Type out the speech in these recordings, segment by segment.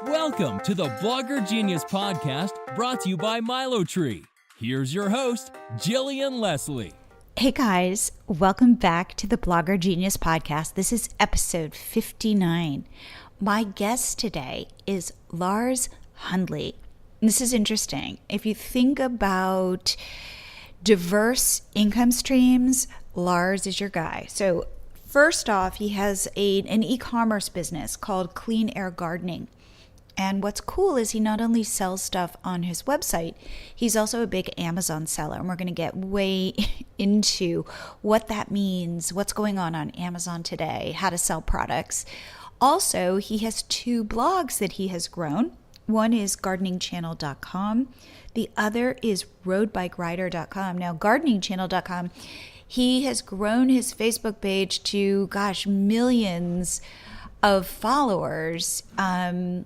Welcome to the Blogger Genius Podcast, brought to you by MiloTree. Here's your host, Jillian Leslie. Hey guys, welcome back to the Blogger Genius Podcast. This is episode 59. My guest today is Lars Hundley. This is interesting. If you think about diverse income streams, Lars is your guy. So first off, he has an e-commerce business called Clean Air Gardening. And what's cool is he not only sells stuff on his website, he's also a big Amazon seller. And we're going to get way into what that means, what's going on Amazon today, how to sell products. Also, he has two blogs that he has grown. One is gardeningchannel.com. The other is roadbikerider.com. Now, gardeningchannel.com, he has grown his Facebook page to, millions of followers. I'll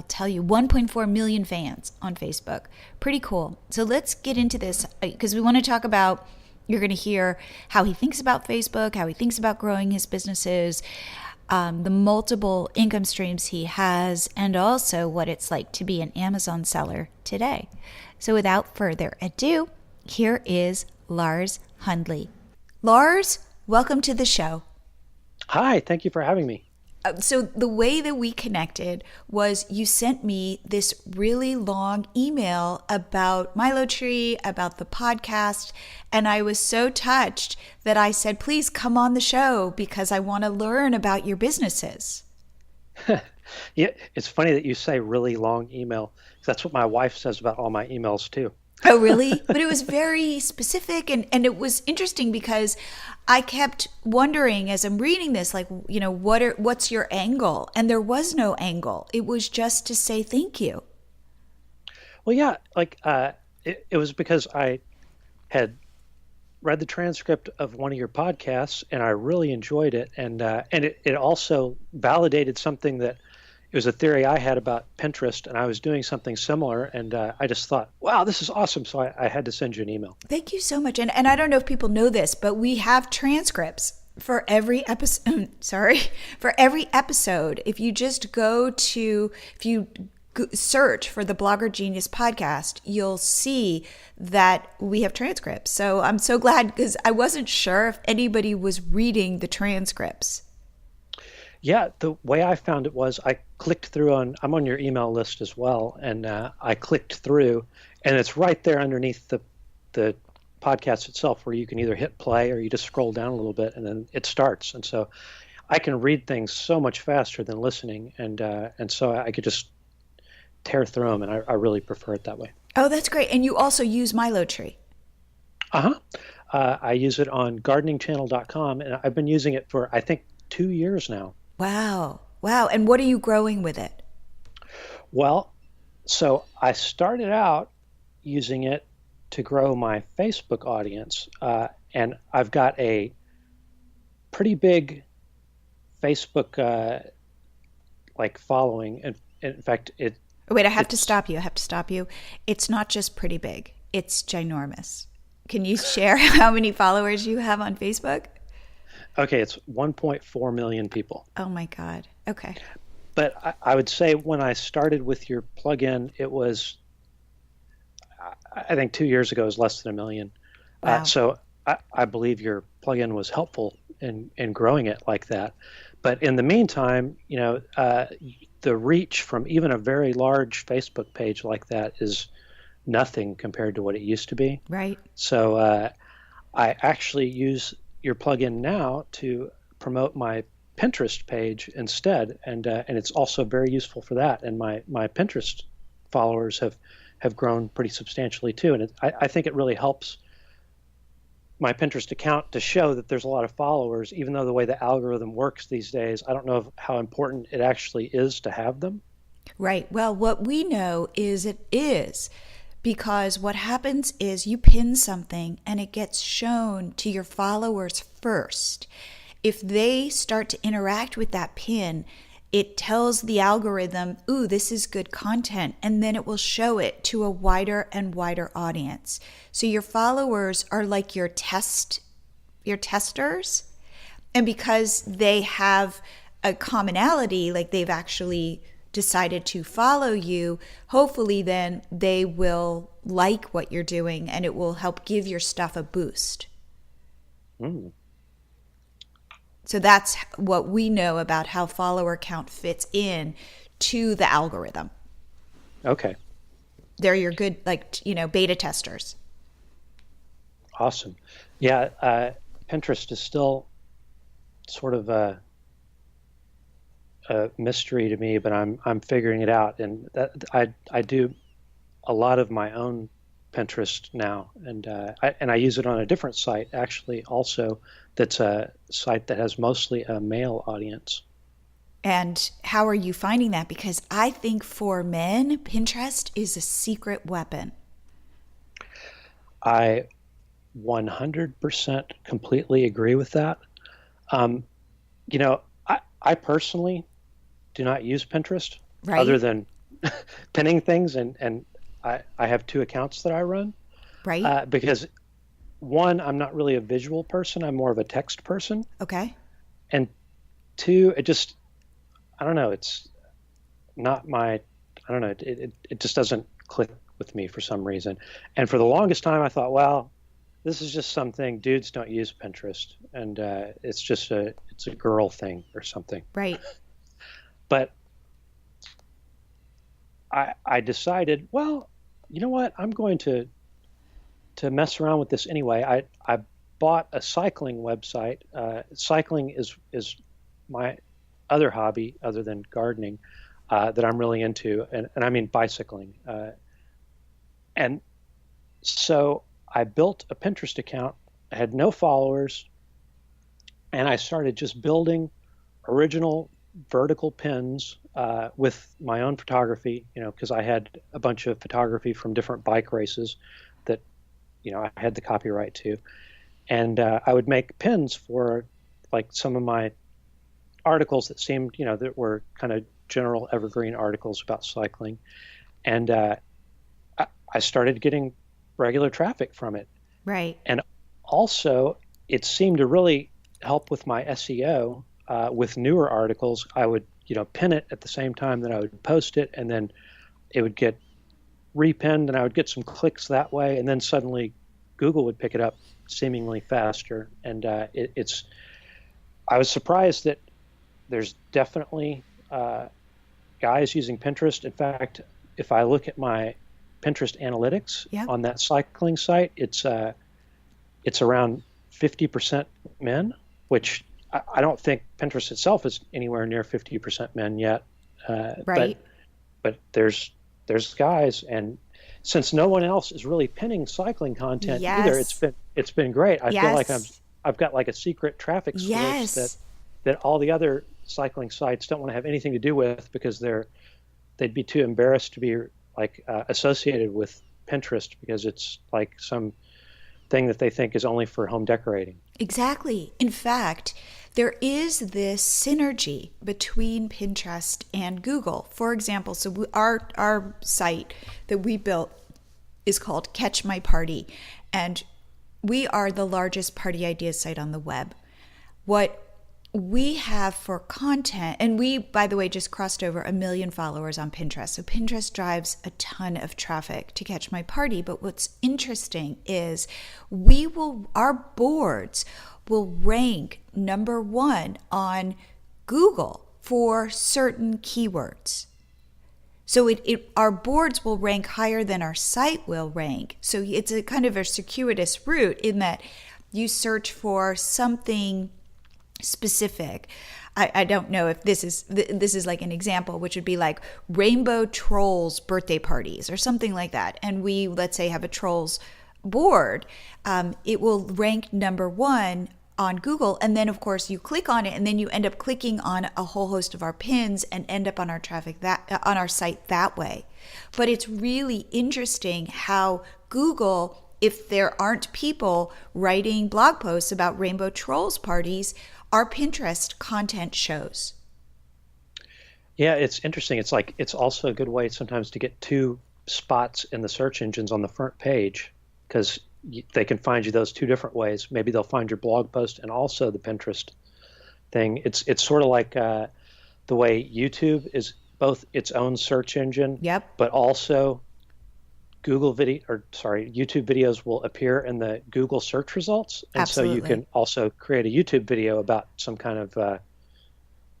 tell you, 1.4 million fans on Facebook. Pretty cool. So let's get into this because we want to talk about, you're going to hear how he thinks about Facebook, how he thinks about growing his businesses, the multiple income streams he has, and also what it's like to be an Amazon seller today. So without further ado, here is Lars Hundley. Lars, welcome to the show. Hi, thank you for having me. So the way that we connected was you sent me this really long email about MiloTree, about the podcast, and I was so touched that I said, please come on the show because I want to learn about your businesses. Yeah, it's funny that you say really long email. That's what my wife says about all my emails too. Oh, really? But it was very specific and it was interesting because I kept wondering as I'm reading this, what's your angle? And there was no angle. It was just to say thank you. Well, yeah, it was because I had read the transcript of one of your podcasts and I really enjoyed it. And it also validated something that it was a theory I had about Pinterest, and I was doing something similar, and I just thought, wow, this is awesome. So I had to send you an email. Thank you so much. And I don't know if people know this, but we have transcripts for every episode. For every episode. If you just search for the Blogger Genius Podcast, you'll see that we have transcripts. So I'm so glad because I wasn't sure if anybody was reading the transcripts. Yeah, the way I found it was I clicked through I'm on your email list as well, and I clicked through, and it's right there underneath the podcast itself where you can either hit play or you just scroll down a little bit and then it starts. And so I can read things so much faster than listening, and so I could just tear through them, and I really prefer it that way. Oh, that's great. And you also use MiloTree. I use it on gardeningchannel.com, and I've been using it for, I think, 2 years now. Wow. And what are you growing with it? Well, so I started out using it to grow my Facebook audience, and I've got a pretty big Facebook following. And in fact, Wait, I have to stop you. It's not just pretty big. It's ginormous. Can you share how many followers you have on Facebook? Okay, it's 1.4 million people. Oh my God. Okay. But I would say when I started with your plugin, it was, I think 2 years ago, it was less than 1 million. Wow. So I believe your plugin was helpful in growing it like that. But in the meantime, the reach from even a very large Facebook page like that is nothing compared to what it used to be. Right. So I actually use your plugin now to promote my Pinterest page instead, and it's also very useful for that. And my Pinterest followers have grown pretty substantially too, and I think it really helps my Pinterest account to show that there's a lot of followers, even though the way the algorithm works these days, I don't know how important it actually is to have them. Right. Well, what we know is it is. Because what happens is you pin something and it gets shown to your followers first. If they start to interact with that pin, it tells the algorithm, ooh, this is good content, and then it will show it to a wider and wider audience. So your followers are like your testers, and because they have a commonality, like they've actually decided to follow you, hopefully then they will like what you're doing and it will help give your stuff a boost. Mm. So that's what we know about how follower count fits in to the algorithm. Okay. They're your good, beta testers. Awesome. Yeah, Pinterest is still sort of a mystery to me, but I'm figuring it out. And I do a lot of my own Pinterest now, and I use it on a different site actually also. That's a site that has mostly a male audience. And how are you finding that? Because I think for men, Pinterest is a secret weapon. I 100% completely agree with that. I personally do not use Pinterest Right. other than pinning things, and I have two accounts that I run. Right. Because one, I'm not really a visual person. I'm more of a text person. Okay. And two, I don't know, it's not I don't know, it just doesn't click with me for some reason. And for the longest time, I thought, well, this is just something, dudes don't use Pinterest, and it's a girl thing or something. Right. But I decided, well, you know what? I'm going to mess around with this anyway. I bought a cycling website. Cycling is my other hobby other than gardening that I'm really into, and I mean bicycling. And so I built a Pinterest account. I had no followers, and I started just building original vertical pins with my own photography, because I had a bunch of photography from different bike races that, I had the copyright to. And I would make pins for like some of my articles that seemed, that were kind of general evergreen articles about cycling. And I started getting regular traffic from it. Right. And also, it seemed to really help with my SEO. With newer articles, I would, pin it at the same time that I would post it, and then it would get repinned, and I would get some clicks that way, and then suddenly Google would pick it up seemingly faster. And I was surprised that there's definitely guys using Pinterest. In fact, if I look at my Pinterest analytics on that cycling site, it's around 50% men, which I don't think Pinterest itself is anywhere near 50% men yet. Right. But there's guys, and since no one else is really pinning cycling content either, it's been great. I feel like I've got like a secret traffic source that all the other cycling sites don't want to have anything to do with, because they'd be too embarrassed to be like associated with Pinterest, because it's like some thing that they think is only for home decorating. Exactly. In fact, there is this synergy between Pinterest and Google. For example, so our site that we built is called Catch My Party, and we are the largest party ideas site on the web. What we have for content, and we, by the way, just crossed over 1 million followers on Pinterest. So Pinterest drives a ton of traffic to Catch My Party. But what's interesting is our boards will rank number 1 on Google for certain keywords. So our boards will rank higher than our site will rank. So it's a kind of a circuitous route in that you search for something specific. I don't know if this is like an example, which would be like rainbow trolls birthday parties or something like that. And we, let's say, have a trolls board. It will rank number 1 on Google. And then of course you click on it, and then you end up clicking on a whole host of our pins and end up on our on our site that way. But it's really interesting how Google, if there aren't people writing blog posts about rainbow trolls parties, our Pinterest content shows. Yeah, it's interesting. It's like, it's also a good way sometimes to get 2 spots in the search engines on the front page, because they can find you those 2 different ways. Maybe they'll find your blog post and also the Pinterest thing. It's sort of like the way YouTube is both its own search engine, Yep. but also YouTube videos will appear in the Google search results. And Absolutely. so you can also create a YouTube video about some kind of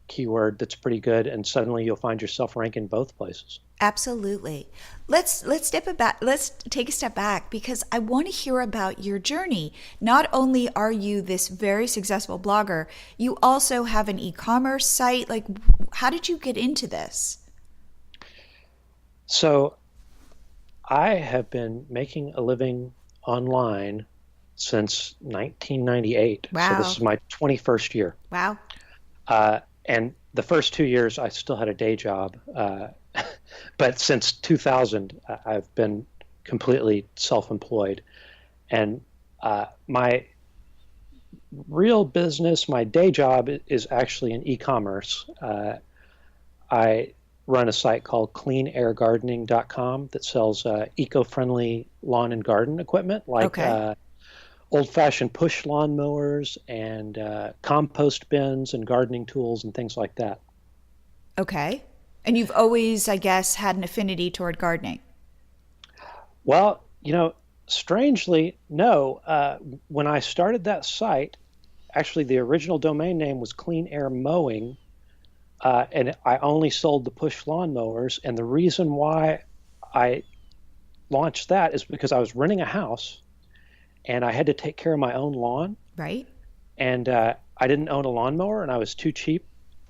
keyword that's pretty good, and suddenly you'll find yourself ranking both places. Absolutely. Let's step back. Let's take a step back because I want to hear about your journey. Not only are you this very successful blogger, you also have an e-commerce site. Like, how did you get into this? So I have been making a living online since 1998. Wow. So this is my 21st year. Wow. And the first 2 years, I still had a day job. But since 2000, I've been completely self-employed. And my real business, my day job, is actually in e-commerce. I run a site called cleanairgardening.com that sells eco-friendly lawn and garden equipment, like old-fashioned push lawn mowers and compost bins and gardening tools and things like that. Okay. And you've always, I guess, had an affinity toward gardening. Well, strangely, no. When I started that site, actually the original domain name was Clean Air Mowing, and I only sold the push lawn mowers. And the reason why I launched that is because I was renting a house, and I had to take care of my own lawn. Right. And I didn't own a lawnmower, and I was too cheap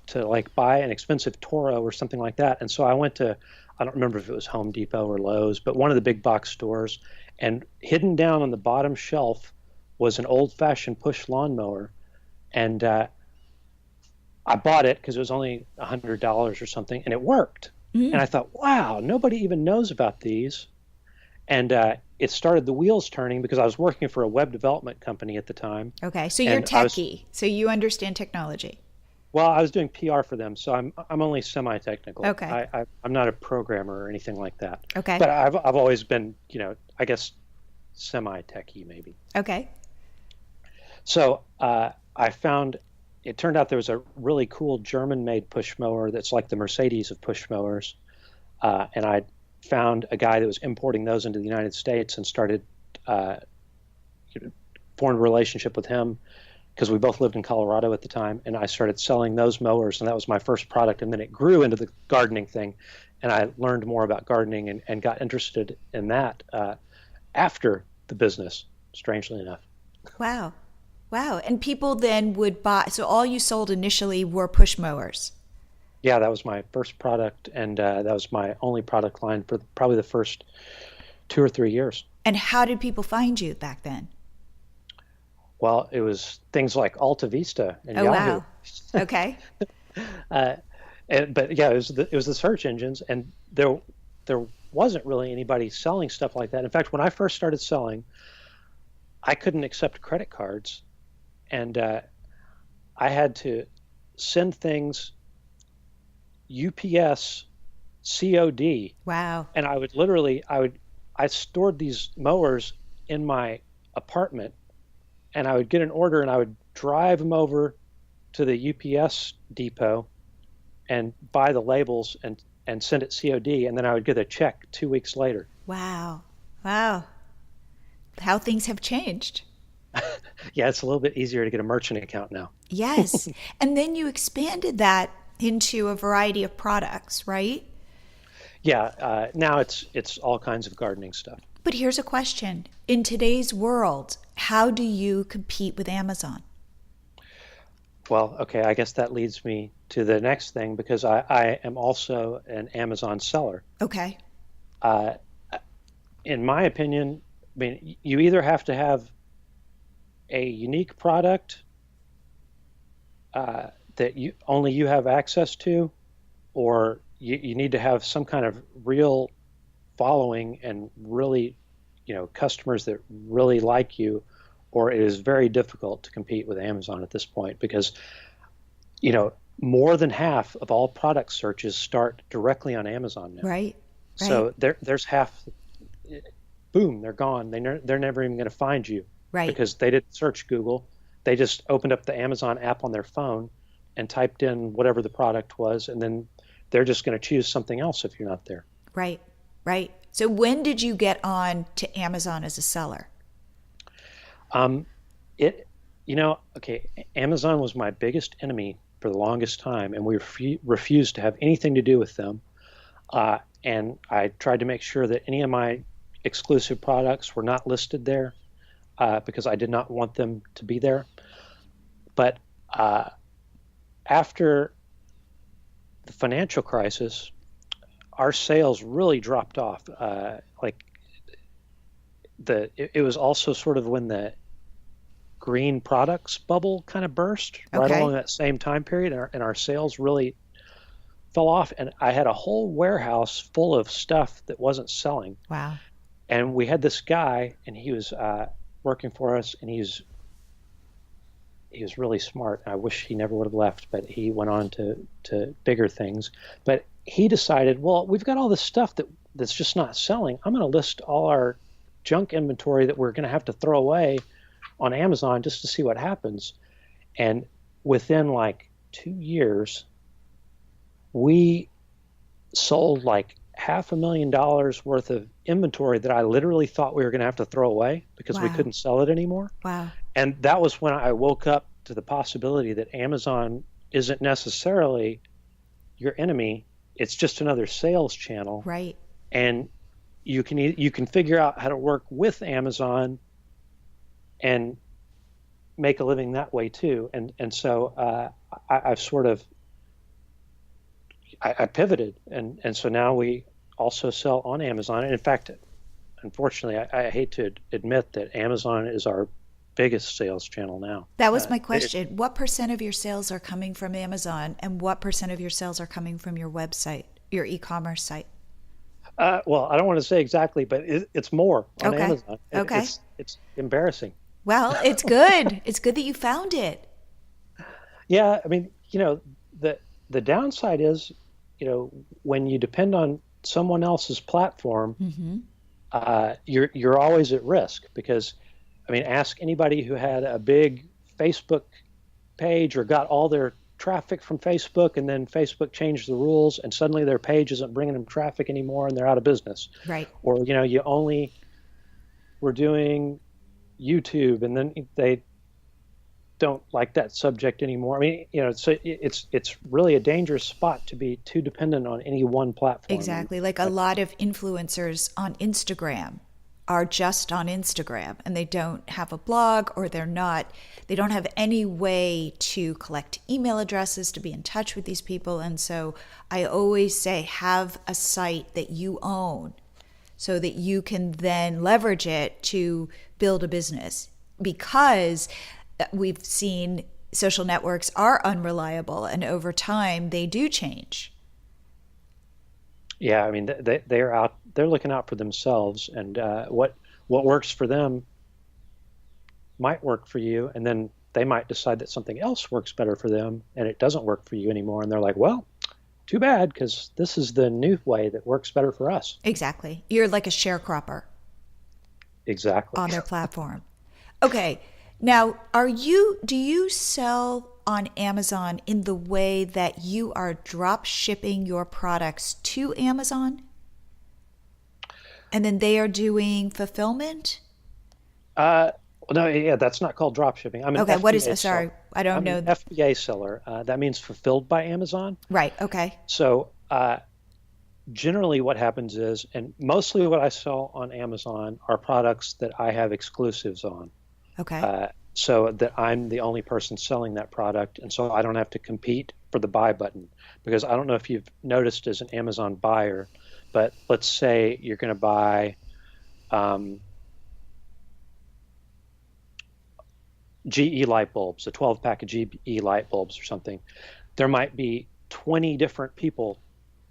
to buy an expensive Toro or something like that. And so I went to, I don't remember if it was Home Depot or Lowe's, but one of the big box stores, and hidden down on the bottom shelf was an old-fashioned push lawnmower. And I bought it because it was only $100 or something, and it worked. And I thought, wow, nobody even knows about these. And it started the wheels turning because I was working for a web development company at the time. Okay, so you're techie, so you understand technology. Well, I was doing PR for them, so I'm only semi-technical. Okay. I'm not a programmer or anything like that. Okay. But I've always been, I guess, semi-techie maybe. Okay. So I found, it turned out there was a really cool German-made push mower that's like the Mercedes of push mowers, and I found a guy that was importing those into the United States and started formed a relationship with him, because we both lived in Colorado at the time, and I started selling those mowers, and that was my first product. And then it grew into the gardening thing, and I learned more about gardening and got interested in that after the business, strangely enough. Wow. Wow. And people then would buy, so all you sold initially were push mowers. Yeah, that was my first product, and that was my only product line for probably the first 2 or 3 years. And how did people find you back then? Well, it was things like Alta Vista and Yahoo. Wow. Okay. But yeah, it was the search engines, and there wasn't really anybody selling stuff like that. In fact, when I first started selling, I couldn't accept credit cards, and I had to send things UPS COD. Wow. And I stored these mowers in my apartment, and I would get an order, and I would drive them over to the UPS depot and buy the labels and send it COD, and then I would get a check 2 weeks later. Wow. Wow. How things have changed. Yeah, it's a little bit easier to get a merchant account now. Yes. And then you expanded that into a variety of products, right? Yeah, now it's all kinds of gardening stuff. But here's a question. In today's world, how do you compete with Amazon? Well, okay, I guess that leads me to the next thing, because I am also an Amazon seller. Okay. In my opinion, I mean, you either have to have a unique product that only you have access to, or you need to have some kind of real following and really, customers that really like you, or it is very difficult to compete with Amazon at this point, because, more than half of all product searches start directly on Amazon now. Right. So there's half, boom, they're gone. They're never even going to find you. Right. Because they didn't search Google. They just opened up the Amazon app on their phone and typed in whatever the product was, and then they're just going to choose something else if you're not there. Right, right. So when did you get on to Amazon as a seller? Amazon was my biggest enemy for the longest time, and we refused to have anything to do with them. And I tried to make sure that any of my exclusive products were not listed there because I did not want them to be there. But after the financial crisis, our sales really dropped off. It was also sort of when the green products bubble kind of burst right along that same time period, and our sales really fell off. And I had a whole warehouse full of stuff that wasn't selling. Wow. And we had this guy, and he was working for us, and he was really smart. I wish he never would have left, but he went on to bigger things. But he decided, well, we've got all this stuff that's just not selling. I'm going to list all our junk inventory that we're going to have to throw away on Amazon just to see what happens. And within like 2 years, we sold like $500,000 worth of inventory that I literally thought we were going to have to throw away because we couldn't sell it anymore. Wow. And that was when I woke up to the possibility that Amazon isn't necessarily your enemy. It's just another sales channel. Right. And you can figure out how to work with Amazon and make a living that way too. And so I've sort of I pivoted, and so now we also sell on Amazon. And in fact, unfortunately, I hate to admit that Amazon is our biggest sales channel now. That was my question. What % of your sales are coming from Amazon, and what % of your sales are coming from your website, your e-commerce site? Well, I don't want to say exactly, but it's more on Amazon. It's embarrassing. Well, it's good. It's good that you found it. Yeah, I mean, the downside is, when you depend on someone else's platform, you're always at risk because, I mean, ask anybody who had a big Facebook page or got all their traffic from Facebook, and then Facebook changed the rules, and suddenly their page isn't bringing them traffic anymore, and they're out of business. Right. Or you only were doing YouTube, and then they don't like that subject anymore. I mean, so it's really a dangerous spot to be too dependent on any one platform. Exactly. Like a lot of influencers on Instagram are just on Instagram, and they don't have a blog, or they don't have any way to collect email addresses to be in touch with these people. And so I always say, have a site that you own so that you can then leverage it to build a business, because we've seen social networks are unreliable, and over time they do change. Yeah, I mean, they're looking out for themselves, and what works for them might work for you, and then they might decide that something else works better for them, and it doesn't work for you anymore, and they're like, well, too bad, because this is the new way that works better for us. Exactly. You're like a sharecropper. Exactly. On their platform. Okay. Now, do you sell on Amazon in the way that you are drop shipping your products to Amazon? And then they are doing fulfillment? No, yeah, that's not called drop shipping. I'm an FBA what is it? seller. Sorry, I don't know. I'm an FBA seller. That means fulfilled by Amazon. Right, okay. So generally what happens is, and mostly what I sell on Amazon are products that I have exclusives on. Okay. So that I'm the only person selling that product, and so I don't have to compete for the buy button. Because I don't know if you've noticed as an Amazon buyer, but let's say you're going to buy GE light bulbs, a 12-pack of GE light bulbs or something. There might be 20 different people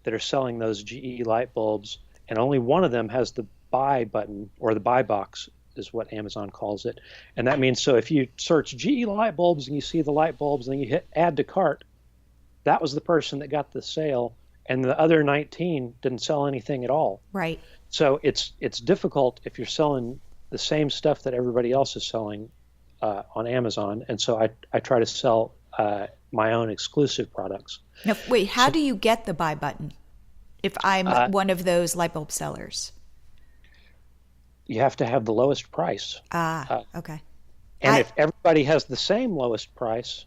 that are selling those GE light bulbs, and only one of them has the buy button, or the buy box is what Amazon calls it. And that means, so if you search GE light bulbs and you see the light bulbs and then you hit add to cart, that was the person that got the sale, and the other 19 didn't sell anything at all. Right. So it's difficult if you're selling the same stuff that everybody else is selling on Amazon. And so I try to sell my own exclusive products. Now, wait, how do you get the buy button if I'm one of those light bulb sellers? You have to have the lowest price. Okay. And if everybody has the same lowest price,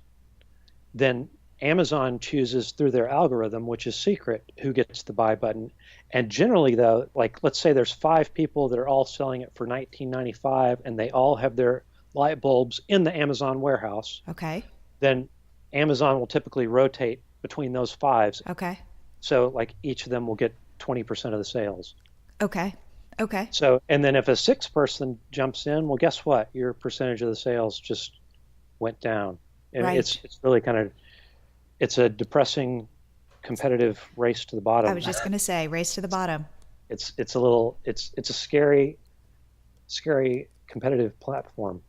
then Amazon chooses through their algorithm, which is secret, who gets the buy button. And generally, though, like let's say there's 5 people that are all selling it for $19.95, and they all have their light bulbs in the Amazon warehouse. Okay. Then Amazon will typically rotate between those 5s. Okay. So like each of them will get 20% of the sales. Okay. Okay. So, and then if a 6th person jumps in, well, guess what? Your percentage of the sales just went down. And right. It's really it's a depressing competitive race to the bottom. I was just going to say race to the bottom. It's a scary competitive platform.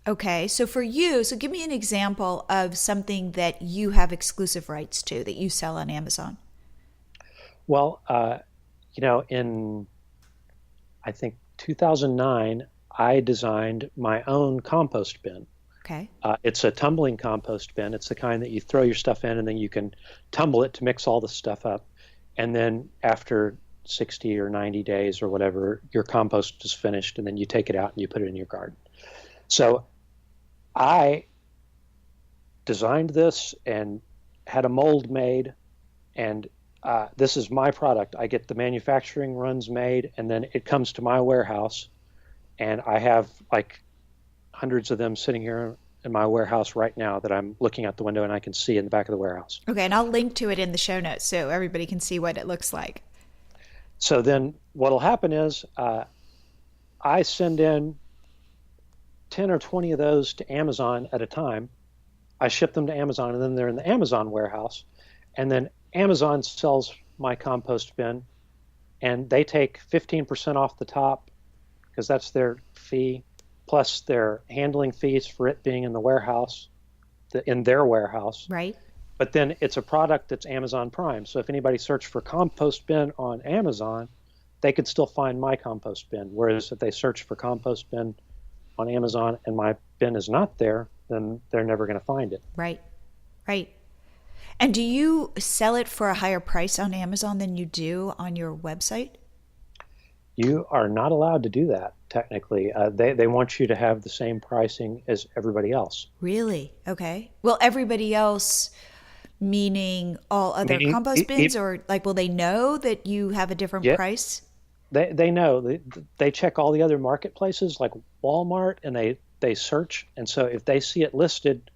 Okay. So for you, give me an example of something that you have exclusive rights to that you sell on Amazon. Well, in I think 2009, I designed my own compost bin. Okay. It's a tumbling compost bin. It's the kind that you throw your stuff in and then you can tumble it to mix all the stuff up. And then after 60 or 90 days or whatever, your compost is finished, and then you take it out and you put it in your garden. So I designed this and had a mold made, and this is my product. I get the manufacturing runs made, and then it comes to my warehouse, and I have like hundreds of them sitting here in my warehouse right now that I'm looking out the window and I can see in the back of the warehouse. Okay, and I'll link to it in the show notes so everybody can see what it looks like. So then what'll happen is I send in 10 or 20 of those to Amazon at a time. I ship them to Amazon, and then they're in the Amazon warehouse. And then Amazon sells my compost bin, and they take 15% off the top because that's their fee, plus their handling fees for it being in the warehouse, in their warehouse. Right. But then it's a product that's Amazon Prime. So if anybody searched for compost bin on Amazon, they could still find my compost bin. Whereas if they search for compost bin on Amazon and my bin is not there, then they're never going to find it. Right. Right. And do you sell it for a higher price on Amazon than you do on your website? You are not allowed to do that, technically. They want you to have the same pricing as everybody else. Really? Okay. Well, everybody else, meaning all other compost bins, or like, will they know that you have a different price? They know. They check all the other marketplaces like Walmart, and they search. And so if they see it listed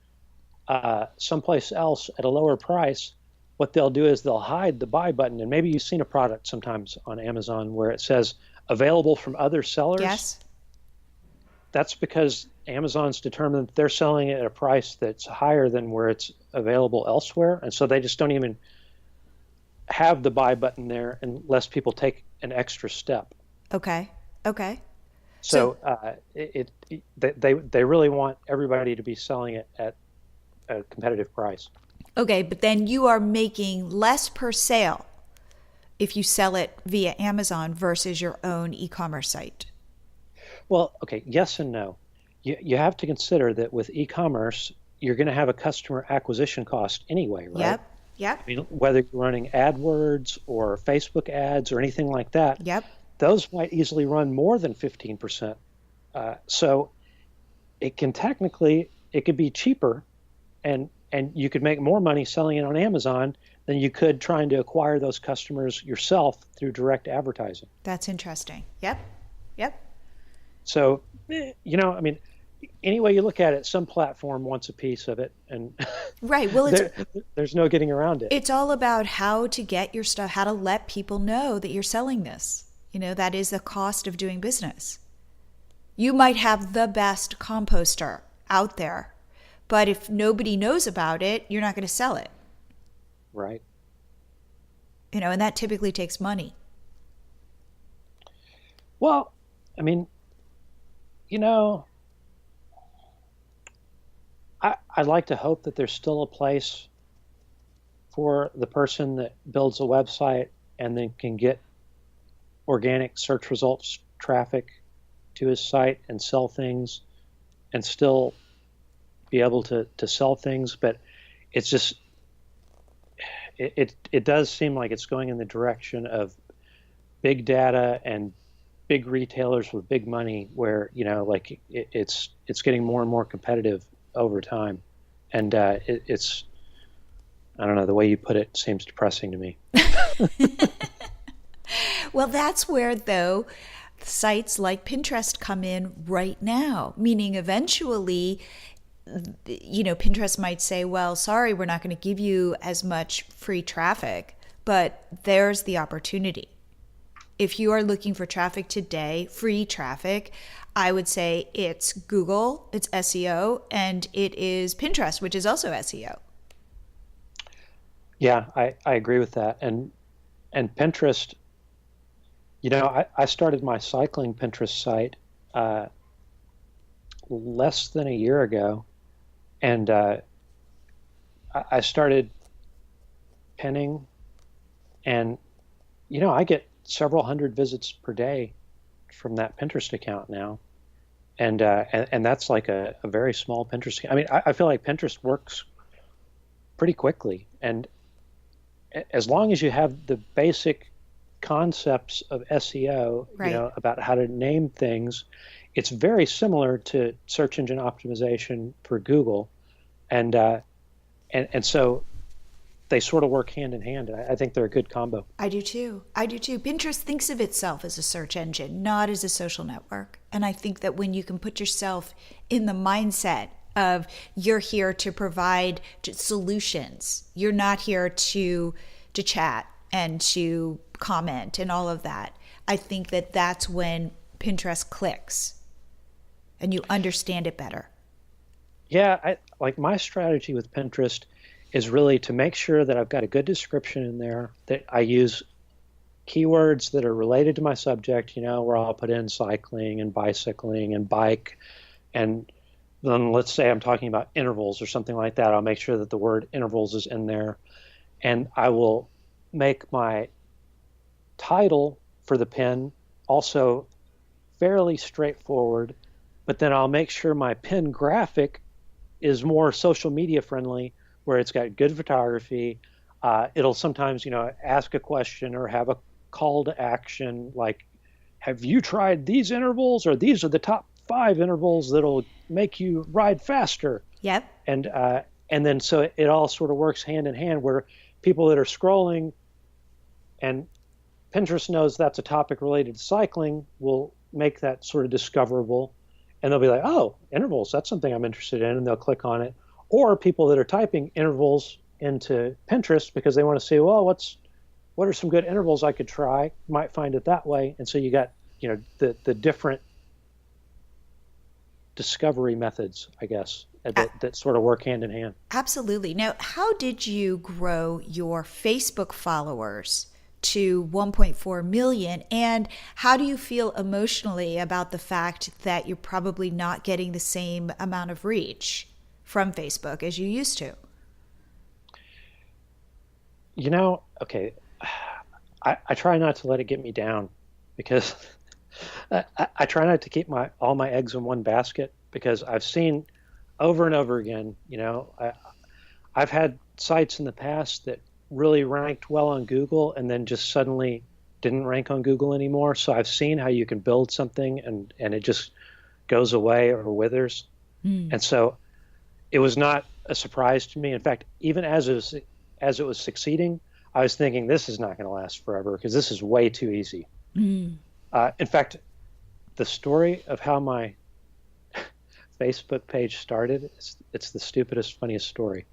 someplace else at a lower price, what they'll do is they'll hide the buy button. And maybe you've seen a product sometimes on Amazon where it says available from other sellers. Yes. That's because Amazon's determined that they're selling it at a price that's higher than where it's available elsewhere. And so they just don't even have the buy button there unless people take an extra step. Okay. Okay. So they really want everybody to be selling it at a competitive price. Okay, but then you are making less per sale if you sell it via Amazon versus your own e-commerce site. Well, okay, yes and no. You have to consider that with e-commerce, you're going to have a customer acquisition cost anyway, right? Yep. I mean, whether you're running AdWords or Facebook ads or anything like that, Yep. those might easily run more than 15%. So it could be cheaper, and you could make more money selling it on Amazon than you could trying to acquire those customers yourself through direct advertising. That's interesting. Yep. So, I mean, any way you look at it, some platform wants a piece of it, and right. Well, there's no getting around it. It's all about how to get your stuff, how to let people know that you're selling this. That is the cost of doing business. You might have the best composter out there, but if nobody knows about it, you're not going to sell it. Right. And that typically takes money. Well, I mean, I'd like to hope that there's still a place for the person that builds a website and then can get organic search results traffic to his site and sell things and still be able to sell things. But it's just it does seem like it's going in the direction of big data and big retailers with big money, where like it's getting more and more competitive over time, and it's, I don't know, the way you put it seems depressing to me. Well, that's where, though, sites like Pinterest come in right now, meaning eventually, Pinterest might say, well, sorry, we're not going to give you as much free traffic, but there's the opportunity. If you are looking for traffic today, free traffic, I would say it's Google, it's SEO, and it is Pinterest, which is also SEO. Yeah, I agree with that. And Pinterest, I started my cycling Pinterest site less than a year ago, and I started pinning, and I get several hundred visits per day from that Pinterest account now, and that's like a very small Pinterest account. I mean, I feel like Pinterest works pretty quickly, and as long as you have the basic concepts of SEO, right, about how to name things, it's very similar to search engine optimization for Google, and so they sort of work hand in hand. I think they're a good combo. I do too. Pinterest thinks of itself as a search engine, not as a social network. And I think that when you can put yourself in the mindset of you're here to provide solutions, you're not here to chat and to comment and all of that, I think that that's when Pinterest clicks and you understand it better. Yeah, like my strategy with Pinterest is really to make sure that I've got a good description in there, that I use keywords that are related to my subject, where I'll put in cycling and bicycling and bike. And then let's say I'm talking about intervals or something like that. I'll make sure that the word intervals is in there. And I will make my title for the pin also fairly straightforward, but then I'll make sure my pin graphic is more social media friendly, where it's got good photography. It'll sometimes, ask a question or have a call to action, like, have you tried these intervals, or these are the top 5 intervals that'll make you ride faster. Yep. And then so it all sort of works hand in hand, where people that are scrolling and Pinterest knows that's a topic related to cycling will make that sort of discoverable, and they'll be like, oh, intervals, that's something I'm interested in, and they'll click on it. Or people that are typing intervals into Pinterest because they want to see, well, what are some good intervals I could try? Might find it that way. And so you got, the different discovery methods, I guess, that sort of work hand in hand. Absolutely. Now, how did you grow your Facebook followers to 1.4 million? And how do you feel emotionally about the fact that you're probably not getting the same amount of reach from Facebook as you used to? Okay, I try not to let it get me down, because I try not to keep all my eggs in one basket, because I've seen over and over again, I've had sites in the past that really ranked well on Google and then just suddenly didn't rank on Google anymore. So I've seen how you can build something and it just goes away or withers. And so it was not a surprise to me. In fact, even as it was succeeding, I was thinking, this is not going to last forever, because this is way too easy. In fact, the story of how my Facebook page started, it's the stupidest, funniest story.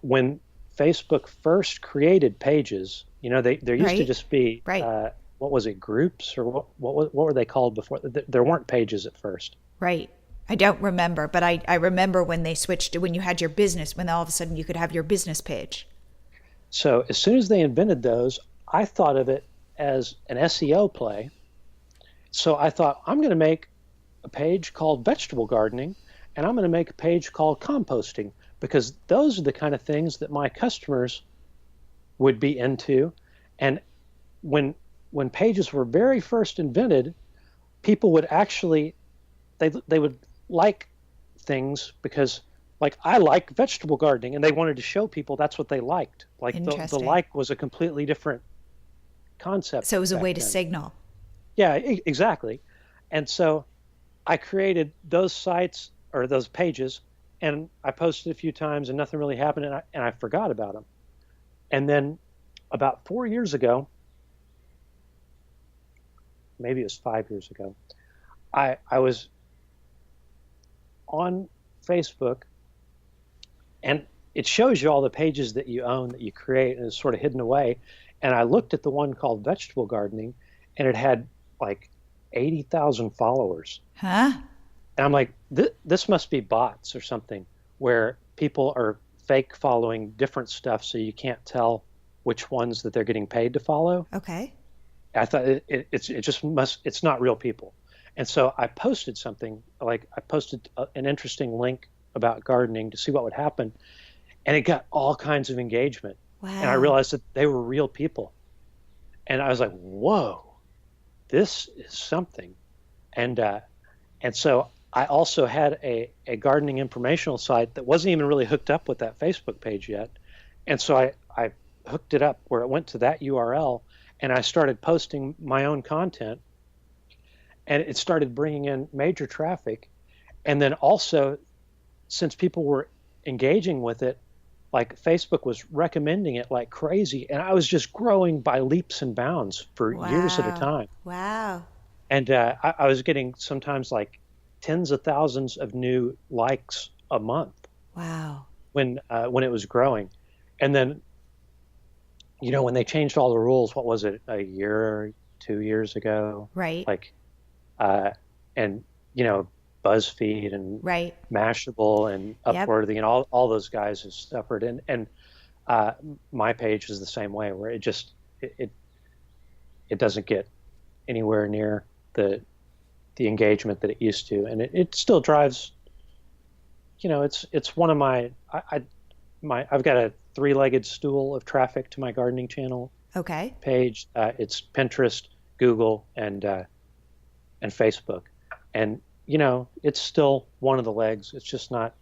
When Facebook first created pages, there used to just be, what was it, groups, or what were they called before? There weren't pages at first. Right. I don't remember, but I remember when they switched to when you had your business, when all of a sudden you could have your business page. So as soon as they invented those, I thought of it as an SEO play. So I thought, I'm going to make a page called vegetable gardening, and I'm going to make a page called composting, because those are the kind of things that my customers would be into. And when pages were very first invented, people would actually, they would like things because like, I like vegetable gardening, and they wanted to show people that's what they liked. Like the Interesting. like was a completely different concept So it was a back way to then. signal. Yeah, exactly. And so I created those sites or those pages, and I posted a few times, and nothing really happened, and I forgot about them. And then about 4 years ago, maybe it was 5 years ago, I was on Facebook, and it shows you all the pages that you own, that you create, and it's sort of hidden away. And I looked at the one called Vegetable Gardening, and it had like 80,000 followers. Huh? And I'm like, this must be bots or something, where people are fake following different stuff, so you can't tell which ones that they're getting paid to follow. Okay. I thought it's not real people. And so I posted something, like I posted an interesting link about gardening to see what would happen, and it got all kinds of engagement. Wow. And I realized that they were real people. And I was like, whoa, this is something. And so I also had a gardening informational site that wasn't even really hooked up with that Facebook page yet. And so I hooked it up where it went to that URL, and I started posting my own content, and it started bringing in major traffic. And then also, since people were engaging with it, like Facebook was recommending it like crazy, and I was just growing by leaps and bounds for years at a time. Wow. And I was getting sometimes like tens of thousands of new likes a month. Wow. When it was growing. And then, when they changed all the rules, what was it, a year, 2 years ago? Right. Like, and BuzzFeed and right. Mashable and Upworthy and all those guys have suffered. And my page is the same way, where it doesn't get anywhere near the engagement that it used to, and it still drives. It's one of my I've got a three-legged stool of traffic to my gardening channel. Okay. Page. It's Pinterest, Google, and Facebook, and it's still one of the legs. It's just not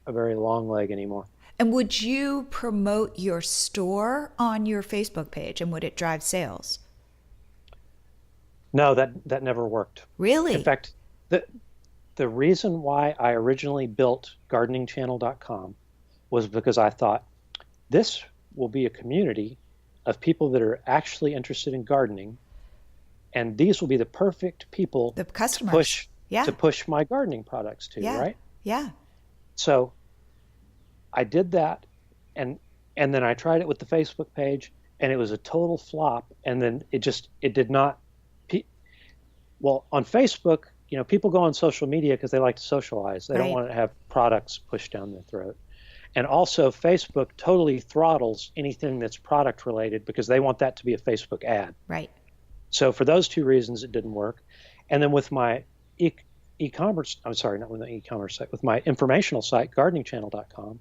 a very long leg anymore. And would you promote your store on your Facebook page, and would it drive sales? No, that never worked. Really? In fact, the reason why I originally built gardeningchannel.com was because I thought this will be a community of people that are actually interested in gardening, and these will be the perfect people, the customers, to push my gardening products to, right? Yeah. So I did that, and then I tried it with the Facebook page, and it was a total flop. And then it did not. Well, on Facebook, people go on social media because they like to socialize. They don't want to have products pushed down their throat. And also, Facebook totally throttles anything that's product related because they want that to be a Facebook ad. Right. So for those two reasons, it didn't work. And then with my e-commerce, I'm sorry, not with the e-commerce site, with my informational site, gardeningchannel.com,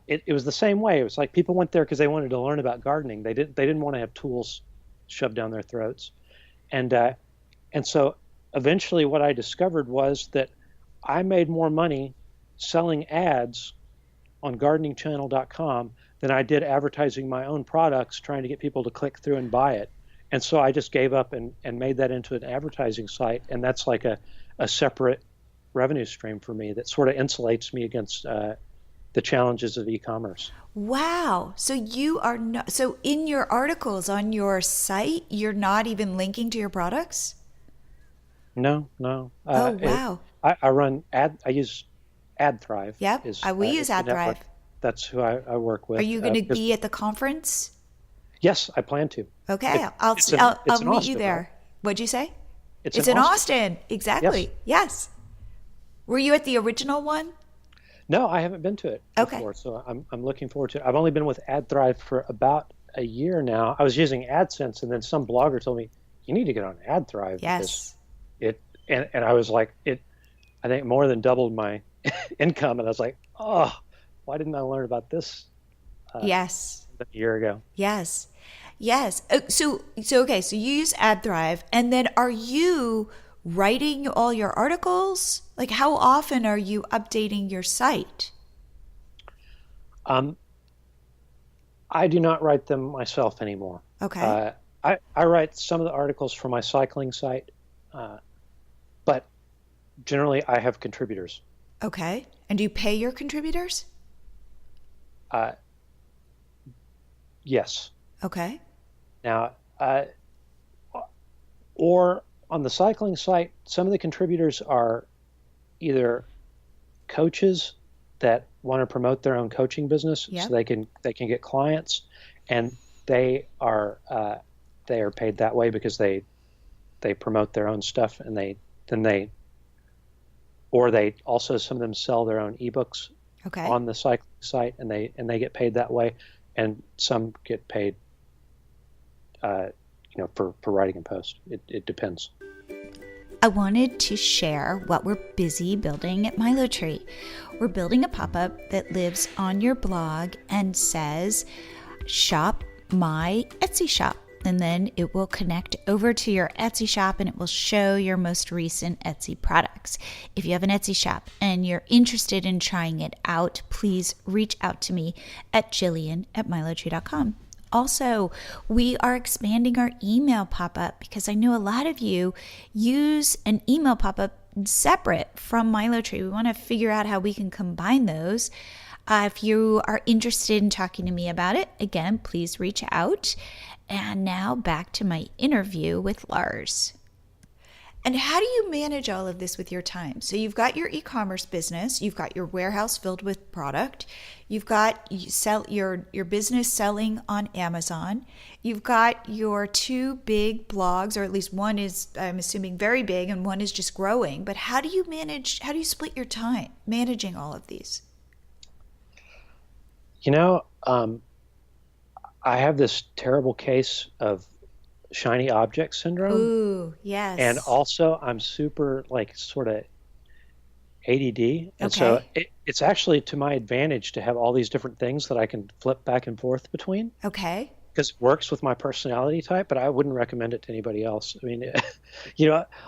it was the same way. It was like people went there because they wanted to learn about gardening. They didn't want to have tools shoved down their throats. And so eventually what I discovered was that I made more money selling ads on gardeningchannel.com than I did advertising my own products, trying to get people to click through and buy it. And so I just gave up and made that into an advertising site. And that's like a separate revenue stream for me that sort of insulates me against the challenges of e-commerce. Wow. So you are not, so in your articles on your site, you're not even linking to your products? No. Oh, wow. I run I use AdThrive. Yep. We use AdThrive. That's who I work with. Are you going to be at the conference? Yes, I plan to. Okay. I'll meet you there. Right? What'd you say? It's in Austin. Exactly. Yes. Were you at the original one? No, I haven't been to it before, so I'm looking forward to it. I've only been with AdThrive for about a year now. I was using AdSense, and then some blogger told me, you need to get on AdThrive. Yes. And I was like, I think more than doubled my income, and I was like, oh, why didn't I learn about this? Yes. A year ago. Yes. So you use AdThrive, and then are you writing all your articles? Like, how often are you updating your site? Um, I do not write them myself anymore. Okay. I write some of the articles for my cycling site, uh, but generally I have contributors. Okay. And do you pay your contributors? Uh, yes. Okay. Now, or on the cycling site, some of the contributors are either coaches that want to promote their own coaching business, Yep. so they can get clients, and they are paid that way because they promote their own stuff, and they also, some of them sell their own ebooks Okay. on the cycling site, and they get paid that way, and some get paid for writing and post. It depends. I wanted to share what we're busy building at MiloTree. We're building a pop-up that lives on your blog and says, shop my Etsy shop. And then it will connect over to your Etsy shop and it will show your most recent Etsy products. If you have an Etsy shop and you're interested in trying it out, please reach out to me at jillian@milotree.com. Also, we are expanding our email pop-up because I know a lot of you use an email pop-up separate from MiloTree. We want to figure out how we can combine those. If you are interested in talking to me about it, again, please reach out. And now back to my interview with Lars. And how do you manage all of this with your time? So you've got your e-commerce business, you've got your warehouse filled with product, you've got your business selling on Amazon, you've got your two big blogs, or at least one is, I'm assuming, very big and one is just growing. But how do you split your time managing all of these? I have this terrible case of shiny object syndrome. Ooh, yes. And also I'm super sort of ADD. And so it's actually to my advantage to have all these different things that I can flip back and forth between. Okay. Because it works with my personality type, but I wouldn't recommend it to anybody else. I mean,